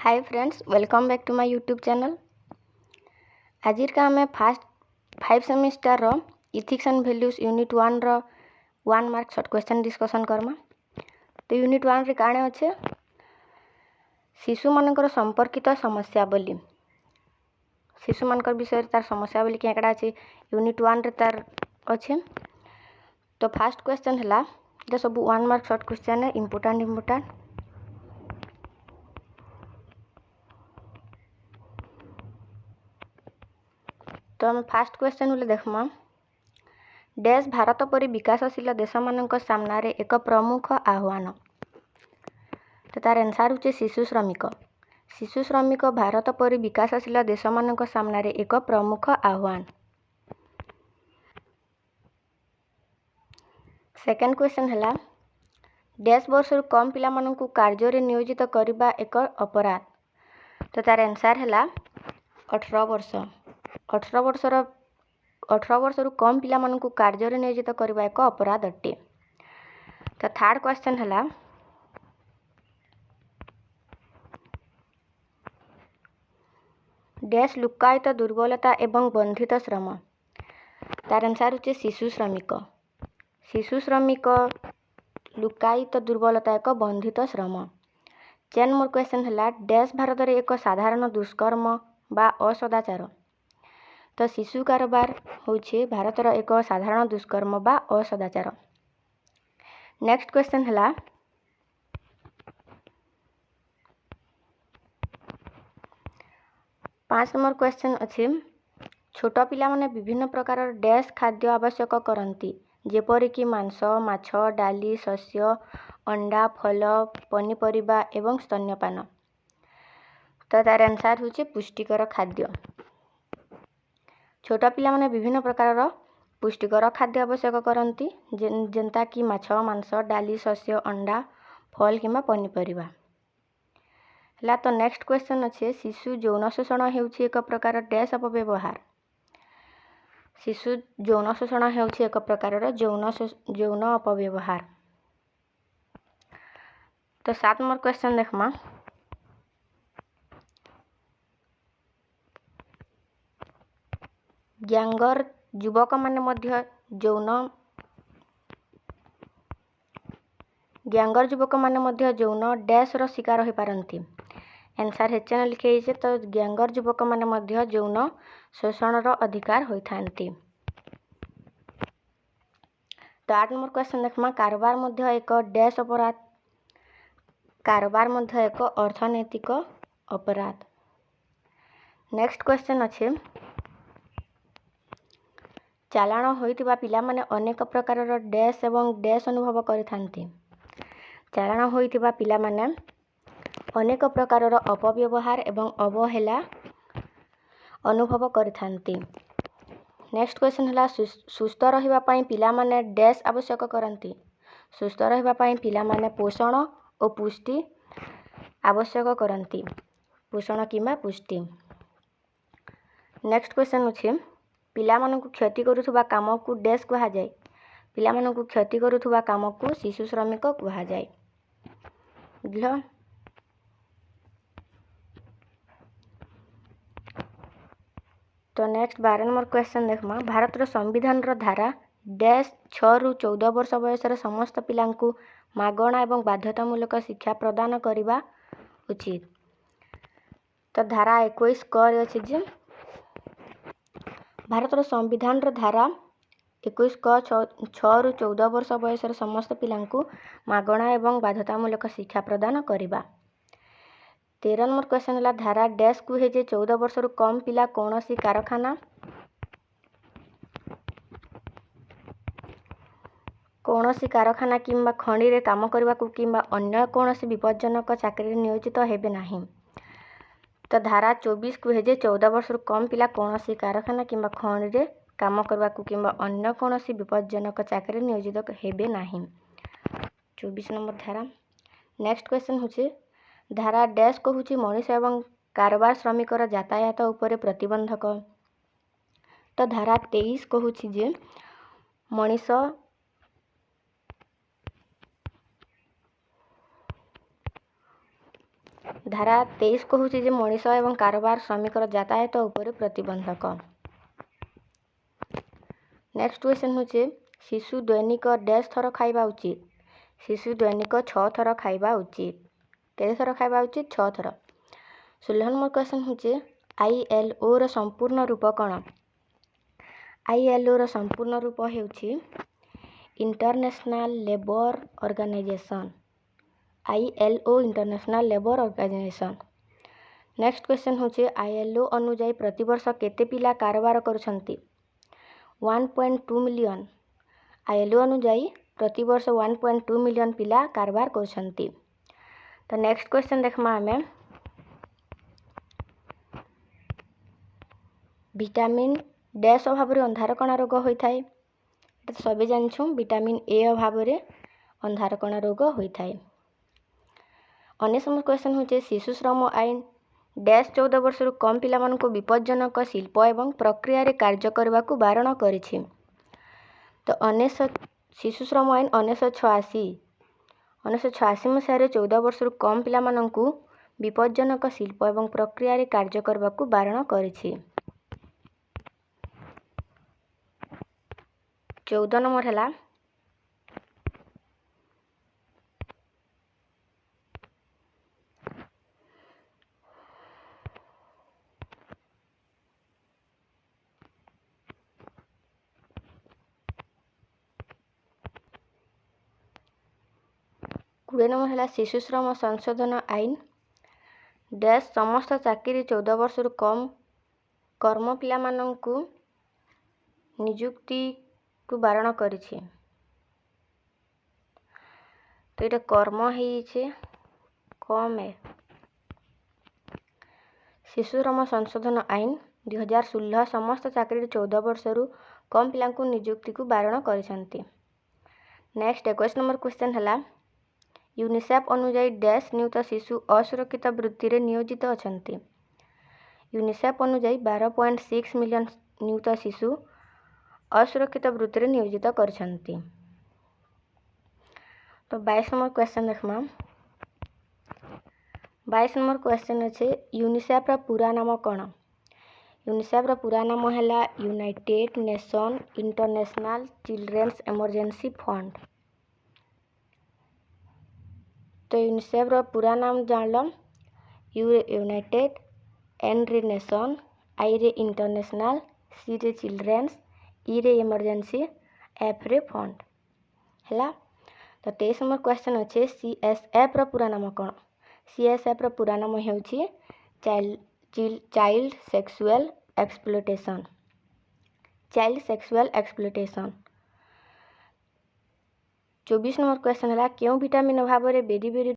Hi friends, welcome back to my YouTube channel. आज का आम फास्ट 5 सेमिस्टर रो इथिक्स एंड वैल्यूज यूनिट 1 रो 1 मार्क शॉर्ट क्वेश्चन डिस्कशन करमा। तो यूनिट 1 रे काणे अच्छे शिशु मानकर संपर्कित समस्या बोली शिशु मानकर विषय तार समस्या बोली केकड़ा अच्छे यूनिट 1 रे तार अच्छे। तो फास्ट क्वेश्चन है ये सब 1 मार्क शॉर्ट क्वेश्चन है इम्पोर्टाट। तो आम फास्ट क्वेश्चन बोले देखमा डैश भारत परी विकासशील देश मानक सामने एक प्रमुख आह्वान। तो तार आंसर होचे शिशु श्रमिक। शिशु श्रमिक भारत परी विकासशील देश मानक सामने एक प्रमुख आह्वान। सेकेंड क्वेश्चन है डैश वर्ष कम पिला मानकु कार्य नियोजित करने एक अपराध। तो तार आंसर है 18 वर्ष। 18 वर्ष कम पिला मानकु कार्य नियोजित करने एक अपराध अटे। तो थर्ड क्वेश्चन है डैश लुक्कायित दुर्बलता एवं बंधित श्रम। तार आंसर होचे शिशु श्रमिक। शिशु श्रमिक लुक्कायित दुर्बलता एक बंधित श्रम। 10 नंबर क्वेश्चन है डैश भारत में एक साधारण दुष्कर्म बा असदाचार। तो शिशु कारोबार होचे भारतर एक साधारण दुष्कर्म बा असदाचार। नेक्स्ट क्वेश्चन है 5 नंबर क्वेश्चन अच्छे छोट पिला माने विभिन्न प्रकार डैश खाद्य आवश्यक करती जेपरिक मांस माछ डाली शस्य अंडा फल पनीपरिबा एवं स्तन्यपान। तो तार आंसर होचे पुष्टिकर खाद्य। छोट पिला माने विभिन्न प्रकार पुष्टिकर खाद्य आवश्यक करती जेंता कि माछ मांस डाली शस्य अंडा फल किंबा पनीपरिबा। है तो नेक्स्ट क्वेश्चन अच्छे शिशु यौन शोषण हेउछि एक प्रकार डैश अपव्यवहार। शिशु यौन शोषण हेउछि एक प्रकार यौन अपव्यवहार। तो 7 नंबर क्वेश्चन देखमा ग्यांगर युवक माने मध्य यौन डैश रो शिकार हो पारंती। आंसर हेचन लिखे तो ग्यांगर युवक माने मध्य यौन शोषण रो अधिकार होइथांती। तो 8 नंबर क्वेश्चन देखमा कारोबार मध्य एक डैश अपराध। कारोबार मध्य एक अर्थनैतिक अपराध। नेक्स्ट क्वेश्चन अच्छे चालाण होइतिबा पिला माने अनेक प्रकार डैश एवं डैश अनुभव करिथांती। चालाण होइतिबा पिला माने अनेक प्रकार अपव्यवहार एवं अवहेला अनुभव करिथांती। नेक्स्ट क्वेश्चन है सुस्थ रहिबा पई पिला माने डैश आवश्यक करती। सुस्थ रहिबा पई पिला माने पोषण और पुष्टि आवश्यक करती। पोषण किंबा पुष्टि। नेक्स्ट क्वेश्चन अछि पिला मानकु क्षति करुथुबा काम को डैश कहा जाय। पिला मानकु क्षति करुथुबा काम को शिशु श्रमिक कहा जाय। तो नेक्स्ट 12 नंबर क्वेश्चन देखमा भारत संविधान धारा डैश 6 रु 14 वर्ष बयसर समस्त पिलांकु मागणा एवं बाध्यतामूलक शिक्षा प्रदान करने उचित। तो धारा 21 कर अच्छे जे भारत संविधान धारा 21 क 6 रु 14 वर्ष बयसर समस्त पिलांकु मागणा एवं बाध्यतामूलक शिक्षा प्रदान करने। 13 नंबर क्वेश्चन है धारा डैश कुहे जे 14 वर्ष रु कम पिला कौनसी कारखाना किंबा खणी रे काम करने को किंबा अन्य कौनसी विपज्जनक चाकरी नियोजित हेबे नाही। तो धारा 24 कुहे जे 14 वर्ष रु कम पिला कौनसी कारखाना किंबा खणी रे काम करने को किंबा अन्य कौनसी विपज्जनक चाकरी नियोजित हेबे नाही। 24 नंबर धारा। नेक्स्ट क्वेश्चन होचे धारा डैश कहूची मनीष एवं कारबार श्रमिकर यातायात उपरे प्रतिबंधक। तो धारा 23 कहूची जे मनीष धारा 23 कहूँ जे मनीष एवं कारोबार श्रमिकर यातायात उपर प्रतिबंधक। नेक्स्ट क्वेश्चन हूँ शिशु दैनिक डैश थर खाइबा उचित। शिशु दैनिक 6 थर खाइबा उचित। केते थर खाइबा उचित? 6 थर। 16 नंबर क्वेश्चन हूँ ILO र संपूर्ण रूप कौन? ILO र संपूर्ण रूप हेउछि international labour organisation. ILO international labour organisation. Next question हूँ ILO अनुजाई प्रतिवर्ष केते पिला कारोबार करुछंती? 1.2 मिलियन। ILO अनुजाई प्रतिवर्ष 1.2 मिलियन पिला कारोबार करुछंती। तो नेक्स्ट क्वेश्चन देखमा आमे विटामिन डैश अभाव अंधार कणा रोग होता है। तो सभी जानछुं विटामिन ए अभाव अंधार कणा रोग होता है। 19 नंबर क्वेश्चन हूँ शिशु श्रम आईन डैश 14 वर्ष कम पिला को विपज्जनक शिल्प एवं प्रक्रिया कार्य करने को बारण करिछि। तो 19 शिशु श्रम आईन 1986 मसीह 14 वर्ष कम पिला को विपज्जनक शिल्प एवं प्रक्रिया कार्य करने को बारण करिछि। 14 नंबर है 20 नंबर है शिशु श्रम संशोधन आईन डैश समस्त चाकरी 14 वर्ष कम कर्म पिला को नियुक्ति को बारण करिछि। तो ये कर्म है कम है। शिशु श्रम संशोधन आईन 2016 समस्त चाकरी 14 वर्ष कम पिला को नियुक्ति को बारण करिसंती। नेक्स्ट 21 नंबर क्वेश्चन है यूनिसेफ अनुजाई डैश नियुक्त शिशु असुरक्षित वृत्ति रे नियोजित अछंती। यूनिसेफ अनुजाई 12.6 मिलियन नियुक्त शिशु असुरक्षित वृत्ति रे नियोजित करछंती। तो 22 नंबर क्वेश्चन देखमा 22 नंबर क्वेश्चन अच्छे यूनिसेफ रा पूरा नाम कौन? यूनिसेफ रा पूरा नाम है United nation international children's emergency fund. तो यूनिसेफ रा पूरा नाम जान लो यूनाइटेड एन रे नेशन, आई रे इंटरनेशनल, सी रे चिल्ड्रेन्स, ई रे इमरजेंसी, एफ रे फंड है। तो 23 नंबर क्वेश्चन अच्छे CSF रा पूरा नाम कौन? CSF रा पूरा नाम हेउछि child sexual exploitation. Child sexual exploitation. 24 number question है क्यों विटामिन अभाव बेरी बेरी